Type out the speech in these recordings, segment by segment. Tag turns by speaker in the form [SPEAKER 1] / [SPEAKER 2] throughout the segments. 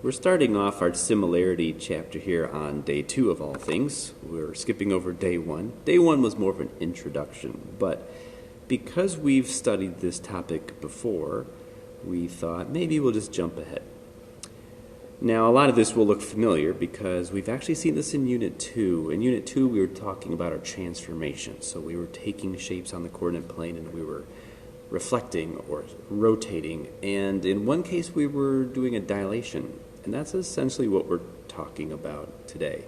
[SPEAKER 1] We're starting off our similarity chapter here on day 2 of all things. We're skipping over day 1. Day 1 was more of an introduction, but because we've studied this topic before, we thought maybe we'll just jump ahead. Now, a lot of this will look familiar because we've actually seen this in Unit 2. In Unit 2, we were talking about our transformation. So we were taking shapes on the coordinate plane and we were reflecting or rotating. And in one case, we were doing a dilation. And that's essentially what we're talking about today.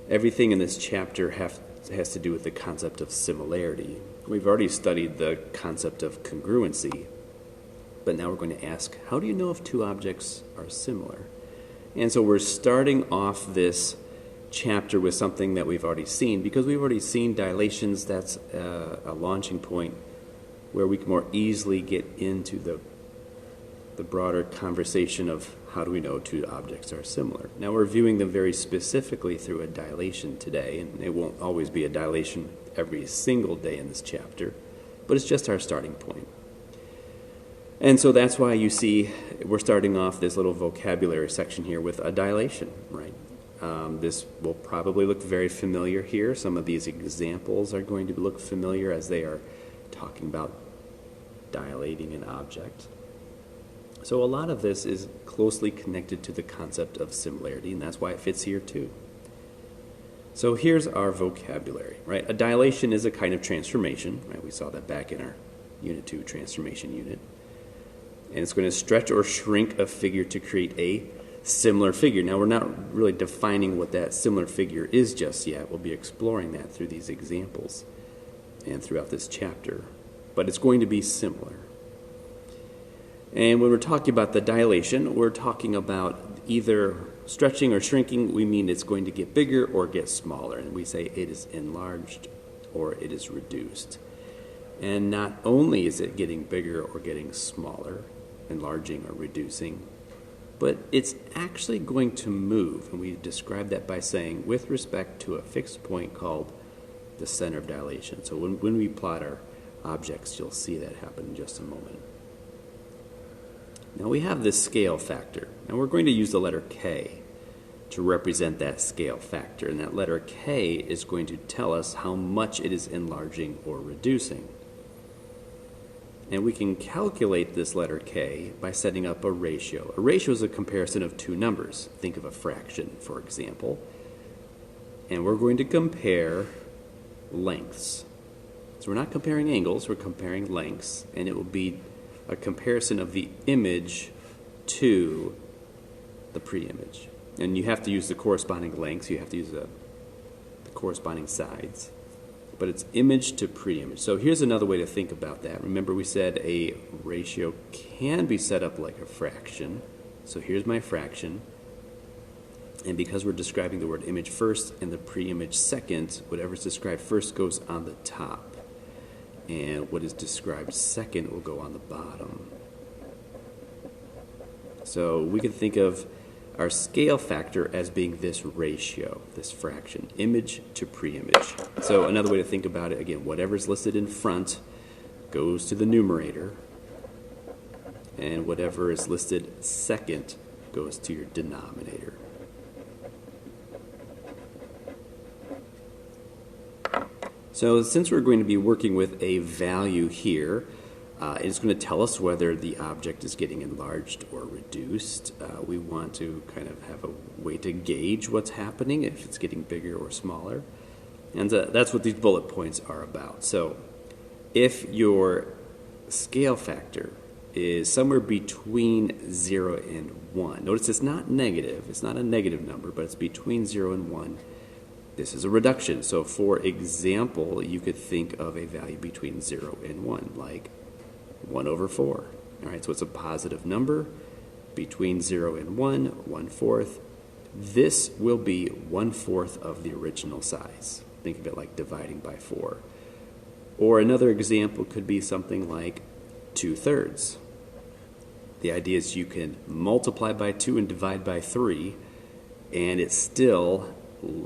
[SPEAKER 1] Everything in this chapter has to do with the concept of similarity. We've already studied the concept of congruency. But now we're going to ask, how do you know if two objects are similar? And so we're starting off this chapter with something that we've already seen. Because we've already seen dilations, that's a launching point where we can more easily get into the broader conversation of how do we know two objects are similar. Now we're viewing them very specifically through a dilation today, and it won't always be a dilation every single day in this chapter, but it's just our starting point. And so that's why you see we're starting off this little vocabulary section here with a dilation, right? This will probably look very familiar here. Some of these examples are going to look familiar as they are talking about dilating an object. So a lot of this is closely connected to the concept of similarity, and that's why it fits here too. So here's our vocabulary, right? A dilation is a kind of transformation, right? We saw that back in our Unit 2 transformation unit. And it's going to stretch or shrink a figure to create a similar figure. Now, we're not really defining what that similar figure is just yet. We'll be exploring that through these examples and throughout this chapter. But it's going to be similar. And when we're talking about the dilation, we're talking about either stretching or shrinking. We mean it's going to get bigger or get smaller. And we say it is enlarged or it is reduced. And not only is it getting bigger or getting smaller, enlarging or reducing, but it's actually going to move. And we describe that by saying with respect to a fixed point called the center of dilation. So when we plot our objects, you'll see that happen in just a moment. Now we have this scale factor. Now we're going to use the letter K to represent that scale factor. And that letter K is going to tell us how much it is enlarging or reducing. And we can calculate this letter K by setting up a ratio. A ratio is a comparison of two numbers. Think of a fraction, for example. And we're going to compare lengths. So we're not comparing angles, we're comparing lengths. And it will be a comparison of the image to the pre-image. And you have to use the corresponding lengths. You have to use the corresponding sides. But it's image to pre-image. So here's another way to think about that. Remember we said a ratio can be set up like a fraction. So here's my fraction. And because we're describing the word image first and the pre-image second, whatever's described first goes on the top. And what is described second will go on the bottom. So we can think of our scale factor as being this ratio, this fraction, image to pre-image. So another way to think about it, again, whatever's listed in front goes to the numerator, and whatever is listed second goes to your denominator. So since we're going to be working with a value here, it's going to tell us whether the object is getting enlarged or reduced. We want to kind of have a way to gauge what's happening, if it's getting bigger or smaller. And that's what these bullet points are about. So if your scale factor is somewhere between 0 and 1, notice it's not negative, it's not a negative number, but it's between 0 and 1, this is a reduction. So for example, you could think of a value between 0 and 1, like 1 over 4. All right, so it's a positive number between 0 and 1, 1/4. This will be 1/4 of the original size. Think of it like dividing by 4. Or another example could be something like 2/3. The idea is you can multiply by 2 and divide by 3, and it's still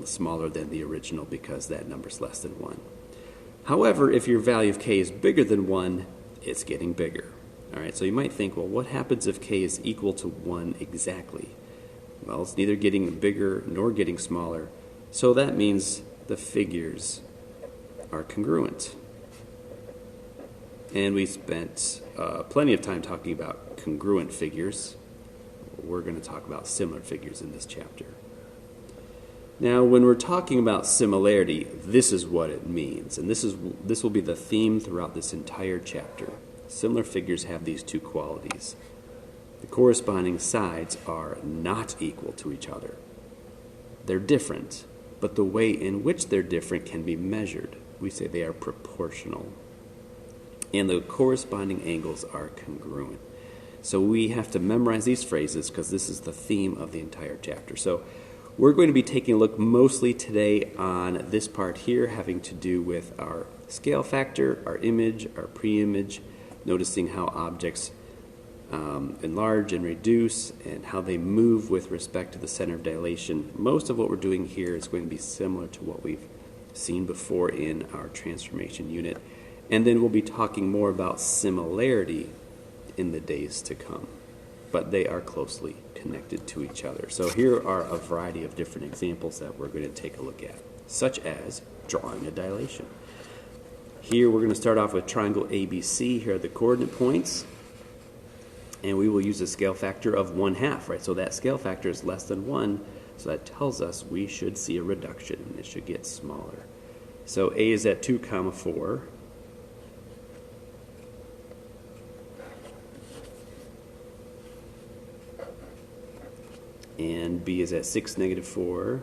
[SPEAKER 1] smaller than the original because that number's less than 1. However, if your value of k is bigger than 1, it's getting bigger. All right, so you might think, well, what happens if k is equal to 1 exactly? Well, it's neither getting bigger nor getting smaller, so that means the figures are congruent. And we spent plenty of time talking about congruent figures. We're going to talk about similar figures in this chapter. Now, when we're talking about similarity, this is what it means, and this will be the theme throughout this entire chapter. Similar figures have these two qualities. The corresponding sides are not equal to each other. They're different, but the way in which they're different can be measured. We say they are proportional. And the corresponding angles are congruent. So we have to memorize these phrases because this is the theme of the entire chapter. So we're going to be taking a look mostly today on this part here having to do with our scale factor, our image, our pre-image, noticing how objects enlarge and reduce and how they move with respect to the center of dilation. Most of what we're doing here is going to be similar to what we've seen before in our transformation unit. And then we'll be talking more about similarity in the days to come. But they are closely connected to each other. So here are a variety of different examples that we're going to take a look at, such as drawing a dilation. Here we're going to start off with triangle ABC. Here are the coordinate points. And we will use a scale factor of 1/2, right? So that scale factor is less than 1, so that tells us we should see a reduction, and it should get smaller. So A is at 2, 4. And B is at 6, -4.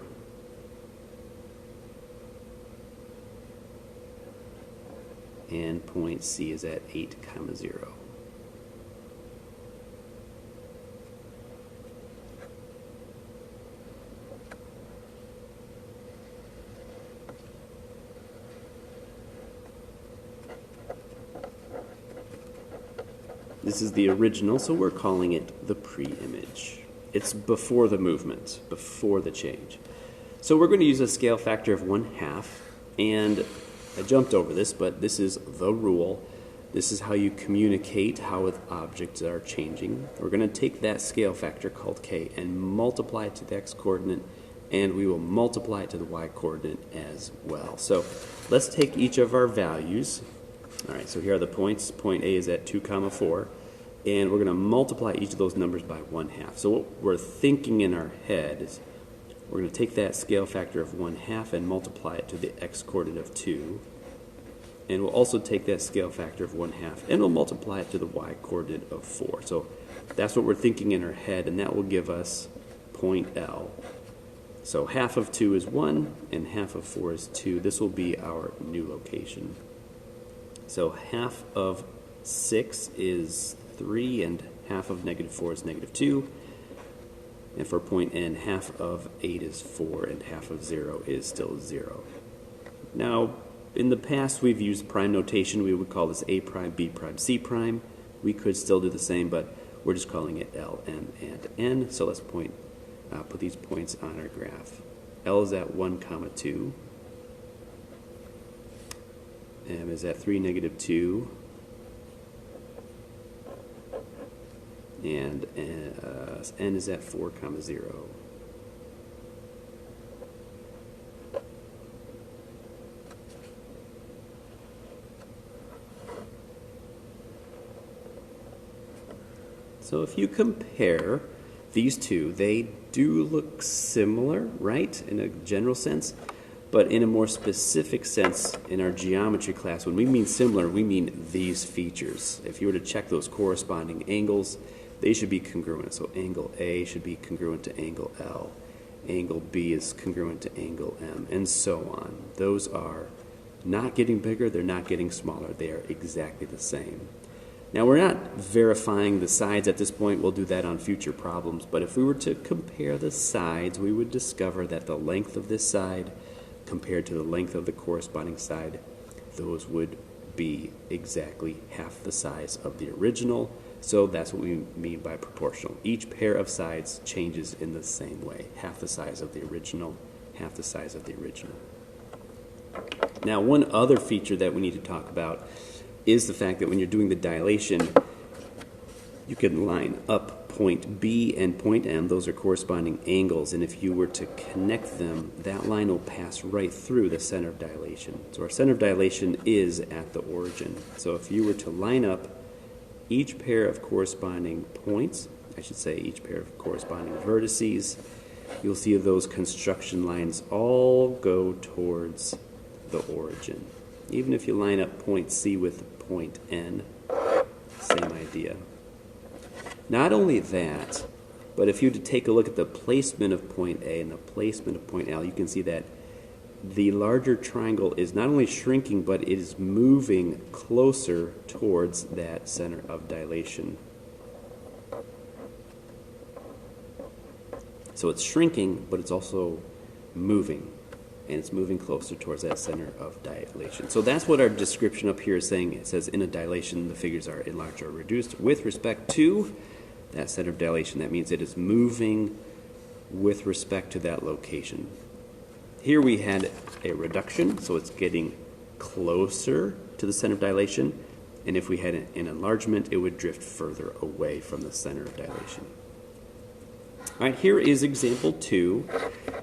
[SPEAKER 1] And point C is at 8, 0. This is the original, so we're calling it the pre-image. It's before the movement, before the change. So we're going to use a scale factor of 1/2, and I jumped over this, but this is the rule. This is how you communicate how objects are changing. We're going to take that scale factor called k and multiply it to the x-coordinate, and we will multiply it to the y-coordinate as well. So let's take each of our values. All right, so here are the points. Point A is at 2, 4, and we're going to multiply each of those numbers by 1/2. So what we're thinking in our head is we're going to take that scale factor of 1/2 and multiply it to the x-coordinate of 2, and we'll also take that scale factor of 1/2 and we'll multiply it to the y-coordinate of 4. So that's what we're thinking in our head, and that will give us point L. So 1/2 of 2 is 1, and 1/2 of 4 is 2. This will be our new location. So 1/2 of 6 is 3, and 1/2 of -4 is -2. And for point N, 1/2 of 8 is 4, and 1/2 of 0 is still 0. Now, in the past, we've used prime notation. We would call this A prime, B prime, C prime. We could still do the same, but we're just calling it L, M, and N. So let's put these points on our graph. L is at 1, 2. M is at 3, -2. And N is at 4, 0. So if you compare these two, they do look similar, right, in a general sense, but in a more specific sense in our geometry class, when we mean similar, we mean these features. If you were to check those corresponding angles, they should be congruent. So angle A should be congruent to angle L. Angle B is congruent to angle M, and so on. Those are not getting bigger, they're not getting smaller. They are exactly the same. Now, we're not verifying the sides at this point. We'll do that on future problems. But if we were to compare the sides, we would discover that the length of this side compared to the length of the corresponding side, those would be exactly half the size of the original. So that's what we mean by proportional. Each pair of sides changes in the same way. Half the size of the original, half the size of the original. Now, one other feature that we need to talk about is the fact that when you're doing the dilation, You can line up point B and point M. Those are corresponding angles, and if you were to connect them, that line will pass right through the center of dilation. So our center of dilation is at the origin. So if you were to line up each pair of corresponding points, I should say each pair of corresponding vertices, you'll see those construction lines all go towards the origin. Even if you line up point C with point N, same idea. Not only that, but if you were to take a look at the placement of point A and the placement of point L, you can see that the larger triangle is not only shrinking, but it is moving closer towards that center of dilation. So it's shrinking, but it's also moving, and it's moving closer towards that center of dilation. So that's what our description up here is saying. It says in a dilation, the figures are enlarged or reduced with respect to that center of dilation. That means it is moving with respect to that location. Here we had a reduction, so it's getting closer to the center of dilation. And if we had an enlargement, it would drift further away from the center of dilation. All right, here is example 2.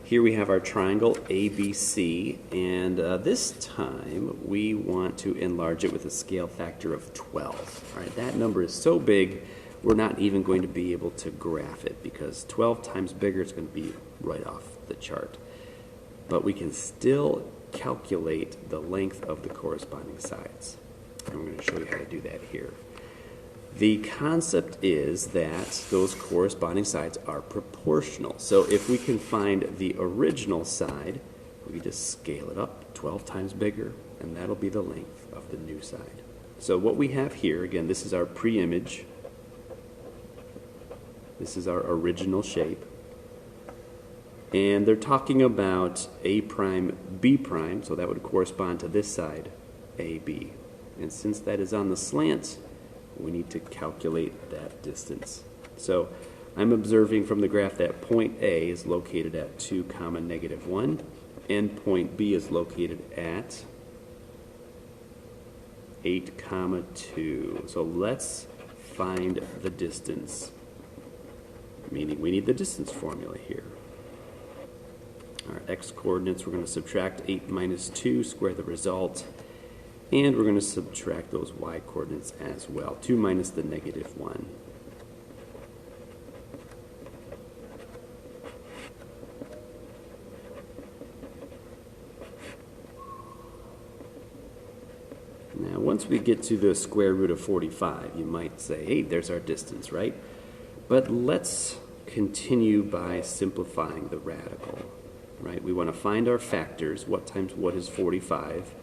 [SPEAKER 1] Here we have our triangle ABC, and this time we want to enlarge it with a scale factor of 12. All right, that number is so big, we're not even going to be able to graph it because 12 times bigger is going to be right off the chart. But we can still calculate the length of the corresponding sides. And we're going to show you how to do that here. The concept is that those corresponding sides are proportional. So if we can find the original side, we just scale it up 12 times bigger, and that'll be the length of the new side. So what we have here, again, this is our pre-image. This is our original shape. And they're talking about A prime, B prime, so that would correspond to this side, AB. And since that is on the slant, we need to calculate that distance. So I'm observing from the graph that point A is located at 2, -1, and point B is located at 8, 2. So let's find the distance, meaning we need the distance formula here. Our x coordinates, we're going to subtract 8 minus 2, square the result, and we're going to subtract those y coordinates as well, 2 minus the -1. Now, once we get to the square root of 45, you might say, hey, there's our distance, right? But let's continue by simplifying the radical, right? We want to find our factors. What times what is 45?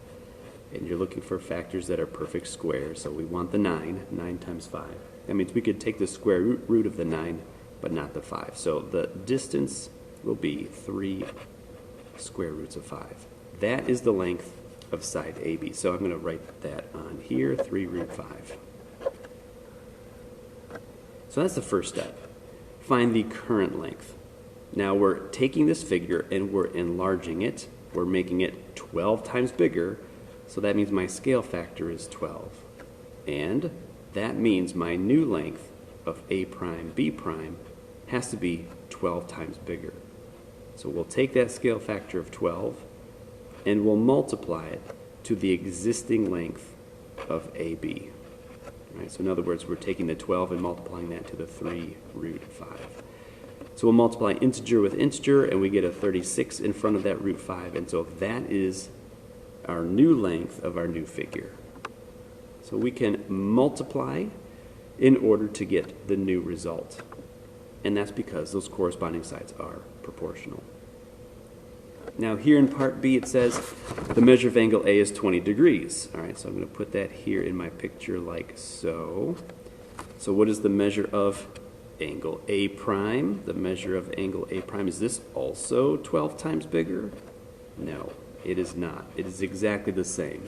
[SPEAKER 1] And you're looking for factors that are perfect squares, so we want the 9. 9 times 5. That means we could take the square root of the 9, but not the 5. So the distance will be 3 square roots of 5. That is the length of side AB. So I'm going to write that on here, 3 root 5. So that's the first step. Find the current length. Now we're taking this figure and we're enlarging it. We're making it 12 times bigger. So that means my scale factor is 12. And that means my new length of A prime, B prime has to be 12 times bigger. So we'll take that scale factor of 12 and we'll multiply it to the existing length of AB. Right? So in other words, we're taking the 12 and multiplying that to the 3 root 5. So we'll multiply integer with integer and we get a 36 in front of that root 5. And so that is our new length of our new figure. So we can multiply in order to get the new result. And that's because those corresponding sides are proportional. Now here in part B it says the measure of angle A is 20 degrees. All right, so I'm going to put that here in my picture like so. So what is the measure of angle A prime? The measure of angle A prime, is this also 12 times bigger? No. It is not. It is exactly the same.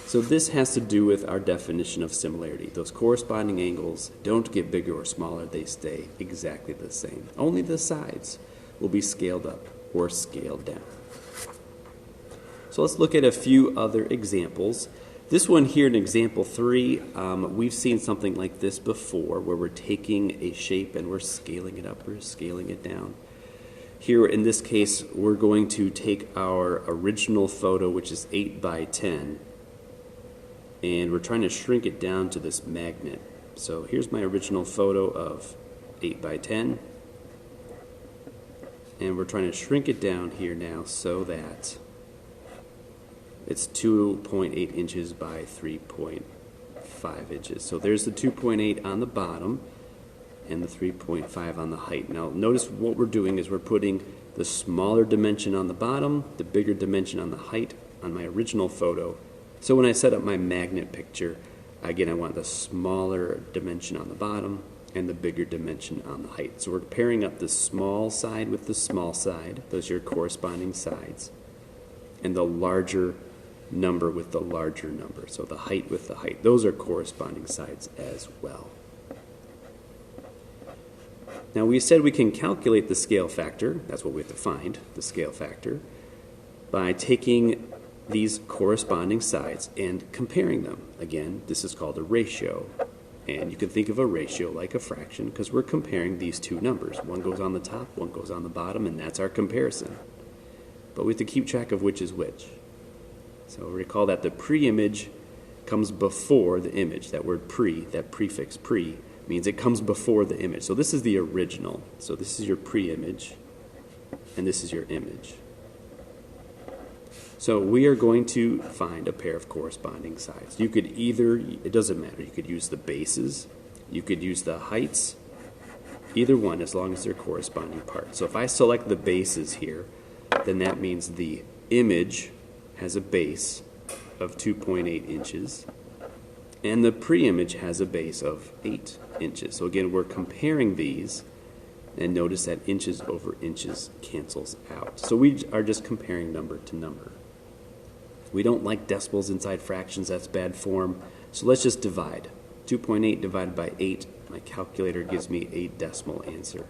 [SPEAKER 1] So this has to do with our definition of similarity. Those corresponding angles don't get bigger or smaller. They stay exactly the same. Only the sides will be scaled up or scaled down. So let's look at a few other examples. This one here in example 3, we've seen something like this before where we're taking a shape and we're scaling it up or scaling it down. Here in this case, we're going to take our original photo, which is 8 by 10, and we're trying to shrink it down to this magnet. So here's my original photo of 8 by 10, and we're trying to shrink it down here now so that it's 2.8 inches by 3.5 inches. So there's the 2.8 on the bottom and the 3.5 on the height. Now notice what we're doing is we're putting the smaller dimension on the bottom, the bigger dimension on the height on my original photo. So when I set up my magnet picture, again I want the smaller dimension on the bottom and the bigger dimension on the height. So we're pairing up the small side with the small side. Those are your corresponding sides. And the larger number with the larger number. So the height with the height. Those are corresponding sides as well. Now we said we can calculate the scale factor, that's what we have to find, the scale factor, by taking these corresponding sides and comparing them. Again, this is called a ratio. And you can think of a ratio like a fraction because we're comparing these two numbers. One goes on the top, one goes on the bottom, and that's our comparison. But we have to keep track of which is which. So recall that the pre-image comes before the image. That word pre, that prefix pre, means it comes before the image. So this is the original. So this is your pre-image, and this is your image. So we are going to find a pair of corresponding sides. You could either, it doesn't matter, you could use the bases, you could use the heights, either one as long as they're corresponding parts. So if I select the bases here, then that means the image has a base of 2.8 inches, and the pre-image has a base of 8 inches. So again, we're comparing these, and notice that inches over inches cancels out. So we are just comparing number to number. We don't like decimals inside fractions, that's bad form. So let's just divide. 2.8 divided by 8, my calculator gives me a decimal answer.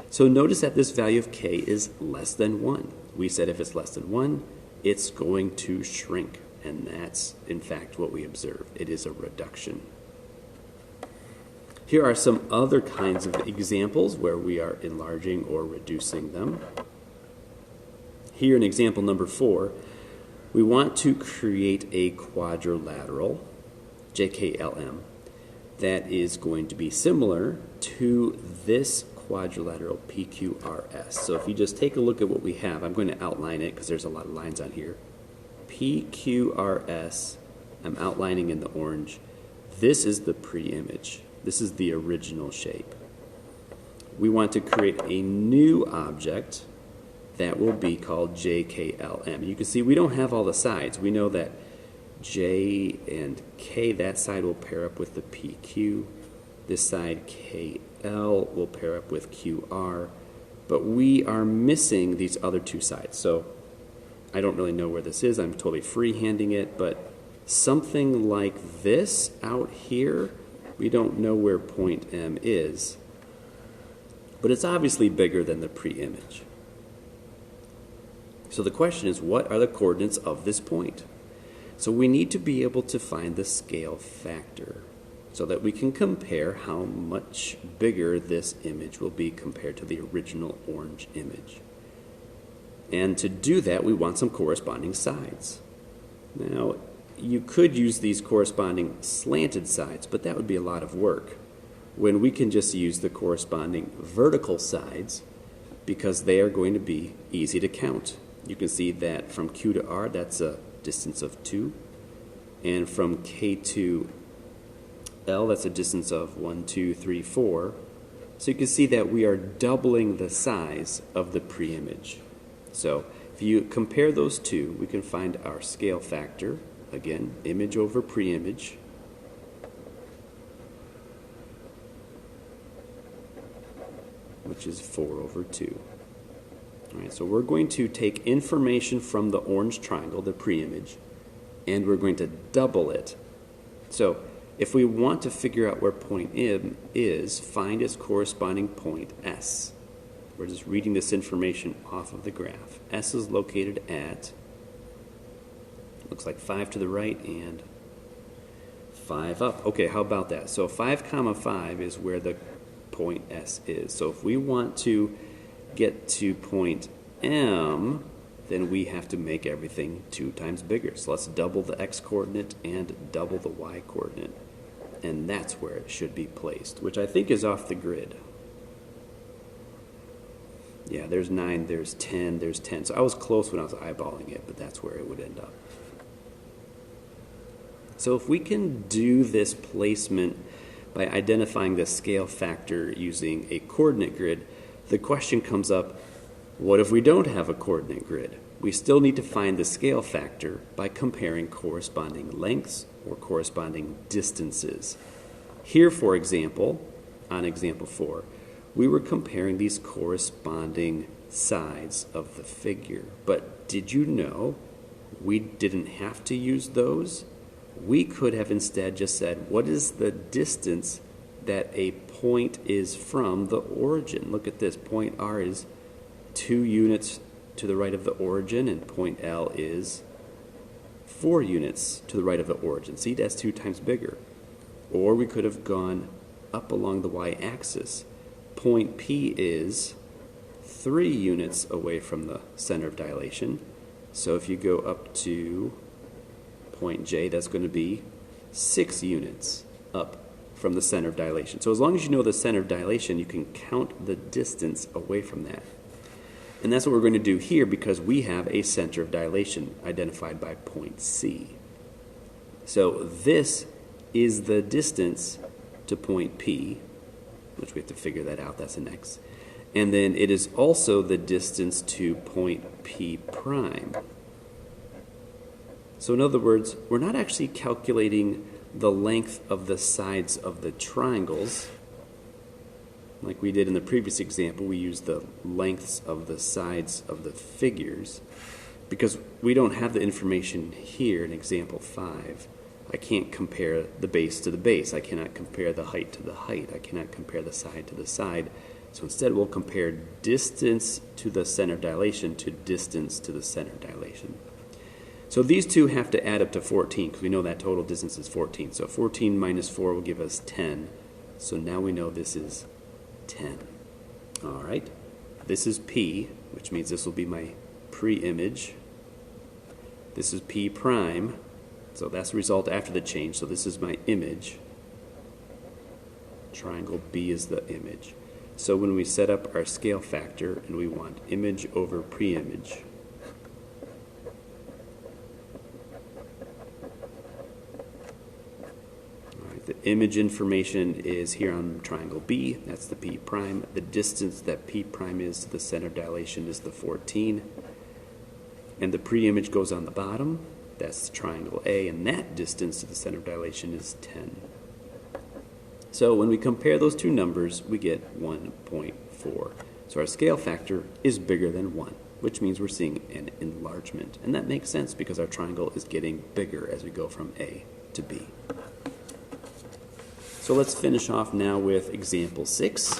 [SPEAKER 1] So notice that this value of k is less than 1. We said if it's less than 1, it's going to shrink. And that's, in fact, what we observed. It is a reduction. Here are some other kinds of examples where we are enlarging or reducing them. Here in example number 4, we want to create a quadrilateral, JKLM, that is going to be similar to this quadrilateral PQRS. So if you just take a look at what we have, I'm going to outline it because there's a lot of lines on here. PQRS, I'm outlining in the orange. This is the pre-image. This is the original shape. We want to create a new object that will be called JKLM. You can see we don't have all the sides. We know that J and K, that side will pair up with the PQ. This side, KL, will pair up with QR. But we are missing these other two sides. So I don't really know where this is. I'm totally freehanding it, but something like this out here, we don't know where point M is, but it's obviously bigger than the pre-image. So the question is, what are the coordinates of this point? So we need to be able to find the scale factor so that we can compare how much bigger this image will be compared to the original orange image. And to do that, we want some corresponding sides. Now, you could use these corresponding slanted sides, but that would be a lot of work, when we can just use the corresponding vertical sides because they are going to be easy to count. You can see that from Q to R, that's a distance of 2. And from K to L, that's a distance of 1, 2, 3, 4. So you can see that we are doubling the size of the pre-image. So if you compare those two, we can find our scale factor. Again, image over pre-image. Which is 4 over 2. All right, so we're going to take information from the orange triangle, the pre-image, and we're going to double it. So if we want to figure out where point M is, find its corresponding point S. We're just reading this information off of the graph. S is located at, looks like 5 to the right and 5 up. Okay, how about that? So 5 comma 5 is where the point S is. So if we want to get to point M, then we have to make everything 2 times bigger. So let's double the X coordinate and double the Y coordinate. And that's where it should be placed, which I think is off the grid. Yeah, there's 9, there's 10, there's 10. So I was close when I was eyeballing it, but that's where it would end up. So if we can do this placement by identifying the scale factor using a coordinate grid, the question comes up, what if we don't have a coordinate grid? We still need to find the scale factor by comparing corresponding lengths or corresponding distances. Here, for example, on example 4, we were comparing these corresponding sides of the figure. But did you know we didn't have to use those? We could have instead just said, what is the distance that a point is from the origin? Look at this. Point R is 2 units to the right of the origin, and point L is 4 units to the right of the origin. See, that's 2 times bigger. Or we could have gone up along the y-axis. Point P is 3 units away from the center of dilation. So if you go up to point J, that's going to be 6 units up from the center of dilation. So as long as you know the center of dilation, you can count the distance away from that. And that's what we're going to do here because we have a center of dilation identified by point C. So this is the distance to point P, which we have to figure that out, that's an X. And then it is also the distance to point P prime. So in other words, we're not actually calculating the length of the sides of the triangles. Like we did in the previous example, we used the lengths of the sides of the figures. Because we don't have the information here in example 5. I can't compare the base to the base. I cannot compare the height to the height. I cannot compare the side to the side. So instead we'll compare distance to the center of dilation to distance to the center of dilation. So these two have to add up to 14 because we know that total distance is 14. So 14 minus 4 will give us 10. So now we know this is 10. All right. This is P, which means this will be my pre-image. This is P prime. So that's the result after the change. So this is my image. Triangle B is the image. So when we set up our scale factor and we want image over pre-image, the image information is here on triangle B. That's the P prime. The distance that P prime is to the center of dilation is the 14. And the pre-image goes on the bottom. That's triangle A, and that distance to the center of dilation is 10. So when we compare those two numbers, we get 1.4. So our scale factor is bigger than 1, which means we're seeing an enlargement. And that makes sense because our triangle is getting bigger as we go from A to B. So let's finish off now with example 6.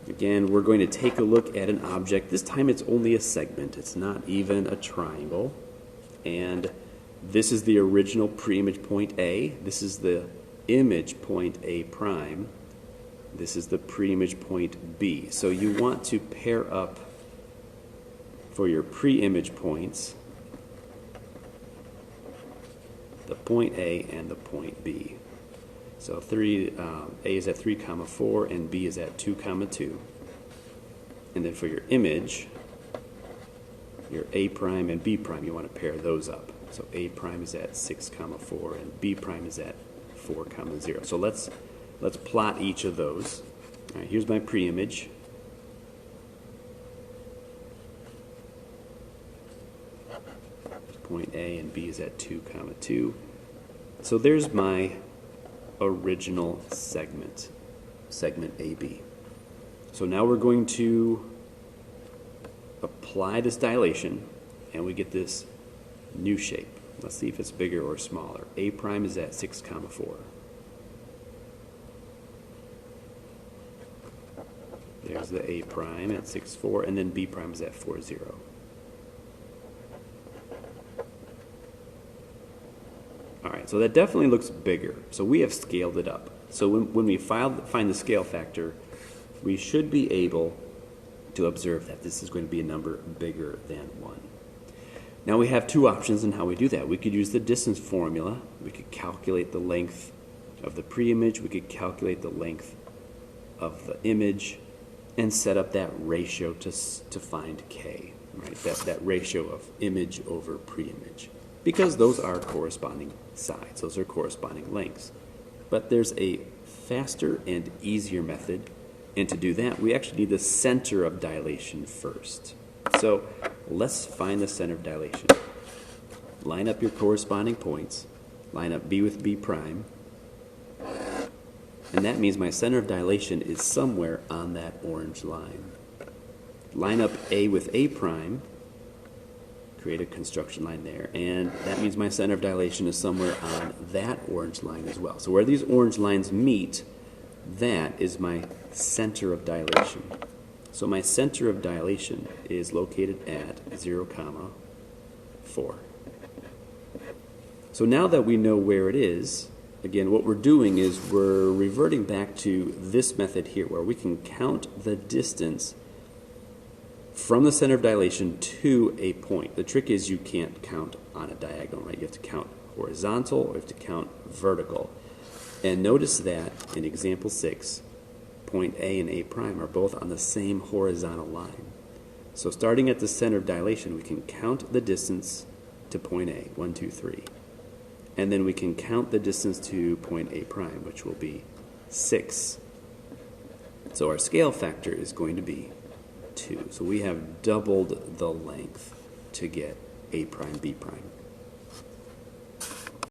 [SPEAKER 1] Again, we're going to take a look at an object. This time it's only a segment. It's not even a triangle. And this is the original pre-image point A. This is the image point A prime. This is the pre-image point B. So you want to pair up for your pre-image points the point A and the point B. So A is at 3, 4, and B is at 2, 2. And then for your image, your A prime and B prime, you want to pair those up. So A prime is at 6, 4, and B prime is at 4, 0. So let's plot each of those. All right, here's my pre-image. Point A and B is at 2, 2. So there's my original segment AB. So now we're going to apply this dilation, and we get this new shape. Let's see if it's bigger or smaller. A prime is at 6, 4. There's the A prime at 6, 4, and then B prime is at 4, 0. All right, right, so that definitely looks bigger. So we have scaled it up. So when we find the scale factor, we should be able to observe that this is going to be a number bigger than 1. Now we have two options in how we do that. We could use the distance formula. We could calculate the length of the pre-image. We could calculate the length of the image and set up that ratio to find k, right? That ratio of image over pre-image, because those are corresponding sides. Those are corresponding lengths. But there's a faster and easier method, and to do that, we actually need the center of dilation first. So let's find the center of dilation. Line up your corresponding points. Line up B with B prime. And that means my center of dilation is somewhere on that orange line. Line up A with A prime. Create a construction line there. And that means my center of dilation is somewhere on that orange line as well. So where these orange lines meet, that is my center of dilation. So my center of dilation is located at 0, 4. So now that we know where it is, again, what we're doing is we're reverting back to this method here, where we can count the distance from the center of dilation to a point. The trick is you can't count on a diagonal, right? You have to count horizontal or you have to count vertical. And notice that in example 6, point A and A prime are both on the same horizontal line. So starting at the center of dilation, we can count the distance to point A, 1, 2, 3. And then we can count the distance to point A prime, which will be 6. So our scale factor is going to be 2. So we have doubled the length to get A prime, B prime.